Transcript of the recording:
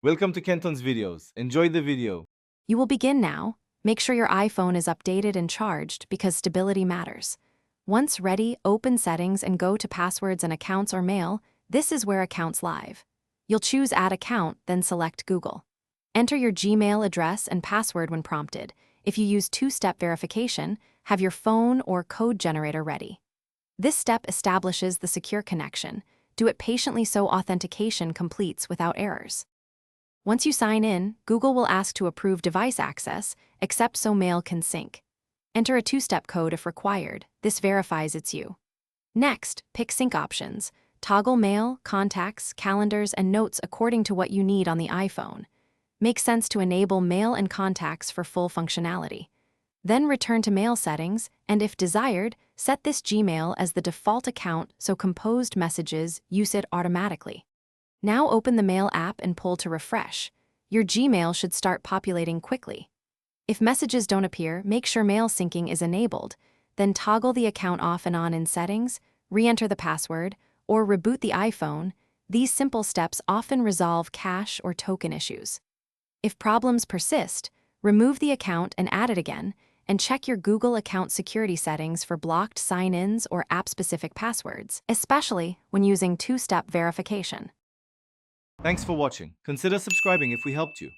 Welcome to Kenton's videos. Enjoy the video. You will begin now. Make sure your iPhone is updated and charged because stability matters. Once ready, open Settings and go to Passwords and Accounts or Mail. This is where Accounts live. You'll choose Add Account, then select Google. Enter your Gmail address and password when prompted. If you use two-step verification, have your phone or code generator ready. This step establishes the secure connection. Do it patiently so authentication completes without errors. Once you sign in, Google will ask to approve device access, except so Mail can sync. Enter a two-step code if required. This verifies it's you. Next, pick sync options. Toggle Mail, Contacts, Calendars, and Notes according to what you need on the iPhone. Makes sense to enable Mail and Contacts for full functionality. Then return to Mail settings, and if desired, set this Gmail as the default account so composed messages use it automatically. Now open the Mail app and pull to refresh. Your Gmail should start populating quickly. If messages don't appear, make sure Mail syncing is enabled. Then toggle the account off and on in Settings, re-enter the password, or reboot the iPhone. These simple steps often resolve cache or token issues. If problems persist, remove the account and add it again, and check your Google account security settings for blocked sign-ins or app-specific passwords, especially when using two-step verification. Thanks for watching. Consider subscribing if we helped you.